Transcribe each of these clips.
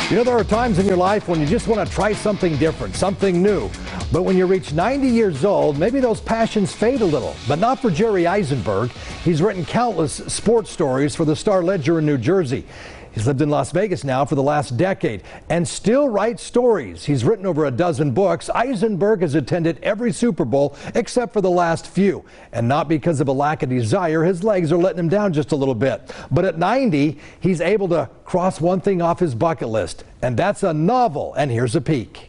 You know, there are times in your life when you just want to try something different, something new. But when you reach 90 years old, maybe those passions fade a little. But not for Jerry Izenberg. He's written countless sports stories for the Star-Ledger in New Jersey. He's lived in Las Vegas now for the last decade and still writes stories. He's written over a dozen books. Izenberg has attended every Super Bowl except for the last few. And not because of a lack of desire, his legs are letting him down just a little bit. But at 90, he's able to cross one thing off his bucket list, and that's a novel. And here's a peek.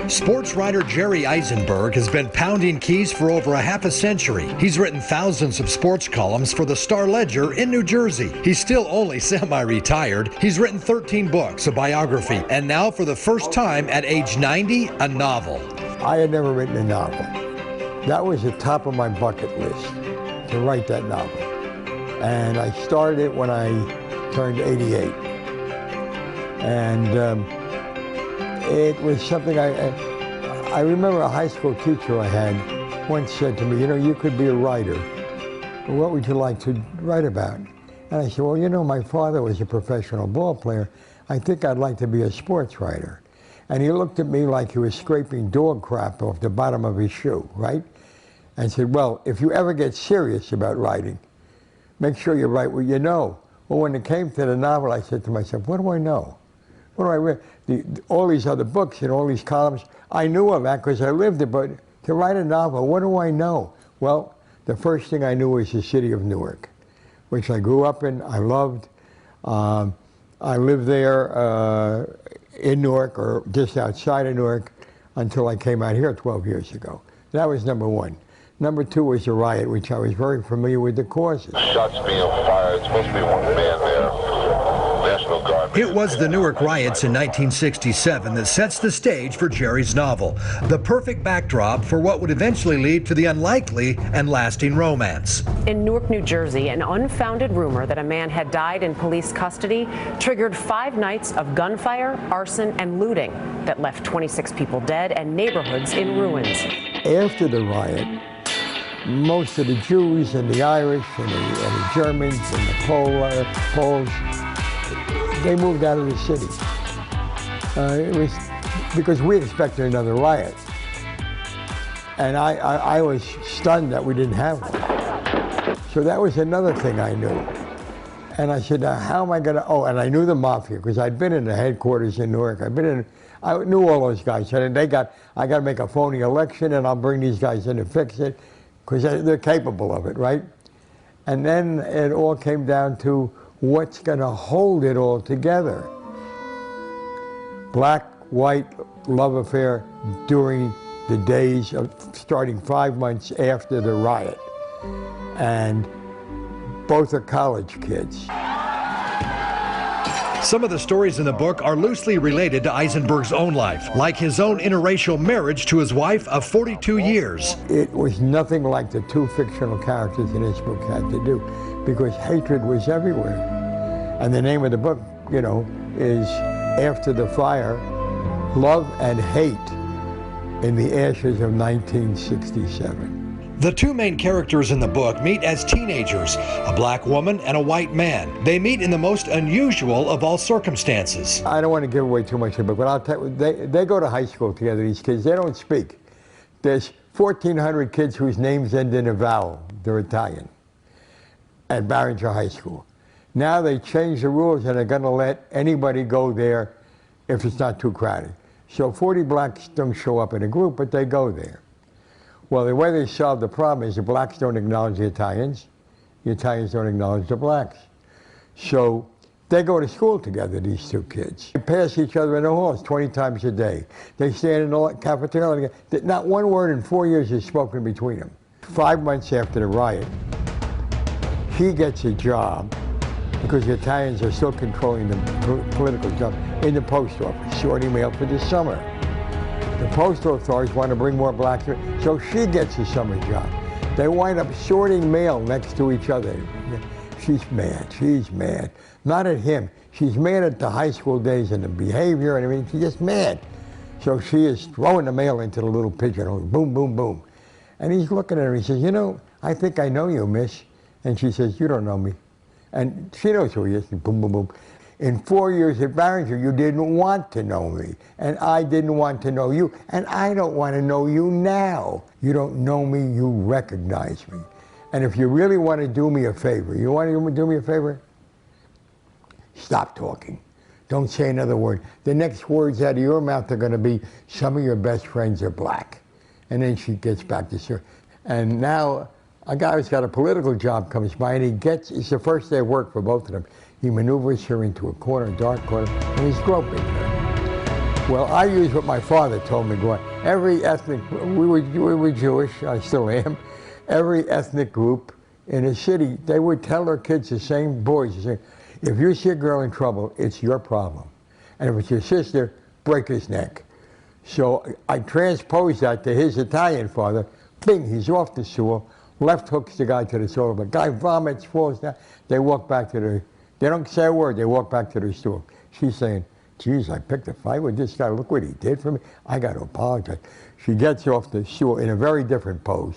Sports writer Jerry Izenberg has been pounding keys for over a half a century. He's written thousands of sports columns for the Star-Ledger in New Jersey. He's still only semi-retired. He's written 13 books, a biography, and now for the first time at age 90, a novel. I had never written a novel. That was the top of my bucket list, to write that novel. And I started it when I turned 88. And it was something I remember a high school teacher I had once said to me, you know, you could be a writer. What would you like to write about? And I said, well, you know, my father was a professional ball player. I think I'd like to be a sports writer. And he looked at me like he was scraping dog crap off the bottom of his shoe, right? And said, well, if you ever get serious about writing, make sure you write what you know. Well, when it came to the novel, I said to myself, what do I know? What do I read? All these other books and all these columns, I knew of that because I lived it, but to write a novel, what do I know? Well, the first thing I knew was the city of Newark, which I grew up in, I loved. I lived there in Newark, or just outside of Newark, until I came out here 12 years ago. That was number one. Number two was the Riot, which I was very familiar with the causes. Shots being fired, it's supposed to be one man there. It was the Newark riots in 1967 that sets the stage for Jerry's novel, the perfect backdrop for what would eventually lead to the unlikely and lasting romance. In Newark, New Jersey, an unfounded rumor that a man had died in police custody triggered 5 nights of gunfire, arson, and looting that left 26 people dead and neighborhoods in ruins. After the riot, most of the Jews and the Irish and the Germans and the Poles, they moved out of the city. It was because we expected another riot. And I was stunned that we didn't have one. So that was another thing I knew. And I said, now how am I gonna, oh, and I knew the mafia, because I'd been in the headquarters in Newark. I knew all those guys. And I got to make a phony election and I'll bring these guys in to fix it, because they're capable of it, right? And then it all came down to what's going to hold it all together. Black-white love affair during the days of starting 5 months after the riot. And both are college kids. Some of the stories in the book are loosely related to Izenberg's own life, like his own interracial marriage to his wife of 42 years. It was nothing like the two fictional characters in this book had to do, because hatred was everywhere. And the name of the book, you know, is After the Fire, Love and Hate in the Ashes of 1967. The two main characters in the book meet as teenagers, a black woman and a white man. They meet in the most unusual of all circumstances. I don't want to give away too much of the book, but I'll tell you, they go to high school together, these kids. They don't speak. There's 1,400 kids whose names end in a vowel. They're Italian at Barringer High School. Now they changed the rules and they're going to let anybody go there if it's not too crowded. So 40 blacks don't show up in a group, but they go there. Well, the way they solve the problem is the blacks don't acknowledge the Italians don't acknowledge the blacks. So they go to school together, these two kids. They pass each other in the halls 20 times a day. They stand in the cafeteria. Not one word in 4 years is spoken between them. 5 months after the riot, he gets a job, because the Italians are still controlling the political job, in the post office, sorting mail for the summer. The postal authorities want to bring more blacks, so she gets a summer job. They wind up sorting mail next to each other. She's mad. Not at him, she's mad at the high school days and the behavior and everything, she's just mad. So she is throwing the mail into the Little Pigeon, boom, boom, boom. And he's looking at her, he says, you know, I think I know you, miss. And she says, you don't know me. And she knows who he is, and boom, boom, boom. In 4 years at Barringer, you didn't want to know me, and I didn't want to know you, and I don't want to know you now. You don't know me, you recognize me. And if you really want to do me a favor, you want to do me a favor? Stop talking. Don't say another word. The next words out of your mouth are going to be, some of your best friends are black. And then she gets back to her. And now a guy who's got a political job comes by, and it's the first day of work for both of them. He maneuvers her into a corner, a dark corner, and he's groping her. Well, I use what my father told me going. Every ethnic, we were Jewish, I still am. Every ethnic group in a city, they would tell their kids the same, boys, the same, if you see a girl in trouble, it's your problem. And if it's your sister, break his neck. So I transposed that to his Italian father. Bing, he's off the stool. Left hooks the guy to the stool. The guy vomits, falls down. They walk back to their, they don't say a word. They walk back to their stool. She's saying, geez, I picked a fight with this guy. Look what he did for me. I got to apologize. She gets off the stool in a very different pose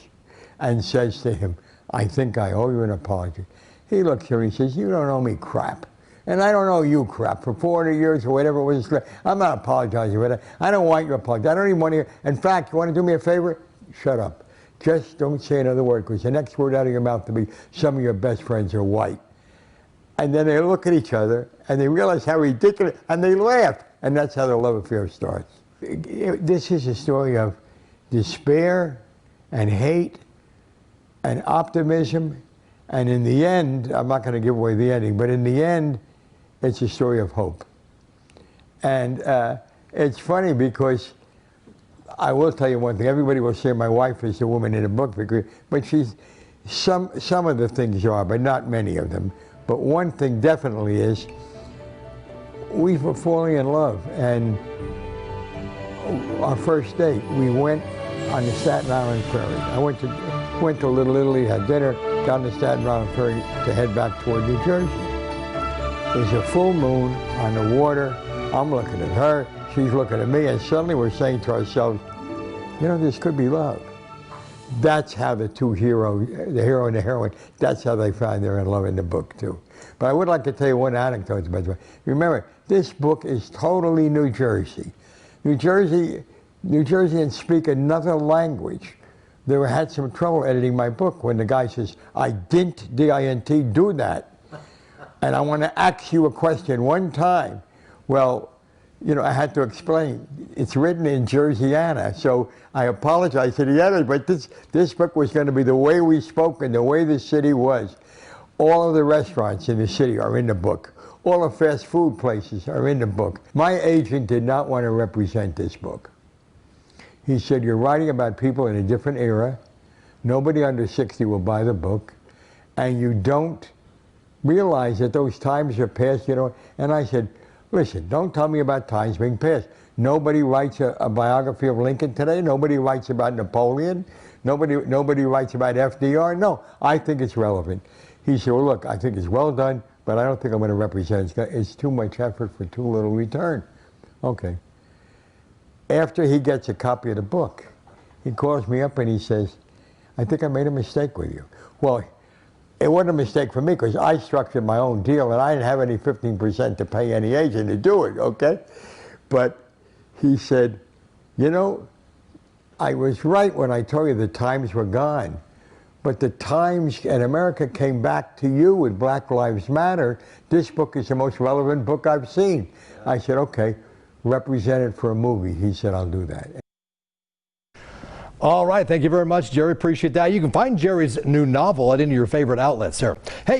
and says to him, I think I owe you an apology. He looks at her and he says, you don't owe me crap. And I don't owe you crap. For 400 years or whatever it was, I'm not apologizing for that. I don't want your apology. I don't even want to hear. In fact, you want to do me a favor? Shut up. Just don't say another word, because the next word out of your mouth will be, some of your best friends are white. And then they look at each other, and they realize how ridiculous, and they laugh. And that's how the love affair starts. This is a story of despair and hate and optimism. And in the end, I'm not going to give away the ending, but in the end, it's a story of hope. And it's funny because I will tell you one thing. Everybody will say my wife is the woman in the book, but she's, some of the things are, but not many of them. But one thing definitely is, we were falling in love. And our first date, we went on the Staten Island Ferry. I went to Little Italy, had dinner, got on the Staten Island Ferry to head back toward New Jersey. There's a full moon on the water. I'm looking at her, she's looking at me, and suddenly we're saying to ourselves, you know, this could be love. That's how the two heroes, the hero and the heroine, that's how they find they're in love in the book too. But I would like to tell you one anecdote about it. Remember, this book is totally New Jersey. New Jerseyans speak another language. They had some trouble editing my book when the guy says, I didn't, D-I-N-T, do that. And I want to ask you a question one time. Well, you know, I had to explain. It's written in Jerseyana, so I apologize to the editor, but this book was going to be the way we spoke and the way the city was. All of the restaurants in the city are in the book. All the fast food places are in the book. My agent did not want to represent this book. He said, you're writing about people in a different era. Nobody under 60 will buy the book. And you don't realize that those times are past, you know. And I said, listen, don't tell me about times being past. Nobody writes a biography of Lincoln today. Nobody writes about Napoleon. Nobody writes about FDR. No, I think it's relevant. He said, well, look, I think it's well done, but I don't think I'm going to represent it. It's too much effort for too little return. Okay. After he gets a copy of the book, he calls me up and he says, I think I made a mistake with you. Well, it wasn't a mistake for me because I structured my own deal and I didn't have any 15% to pay any agent to do it, okay? But he said, you know, I was right when I told you the times were gone. But the times and America came back to you with Black Lives Matter. This book is the most relevant book I've seen. Yeah. I said, okay, represent it for a movie. He said, I'll do that. All right, thank you very much, Jerry. Appreciate that. You can find Jerry's new novel at any of your favorite outlets, sir. Hey.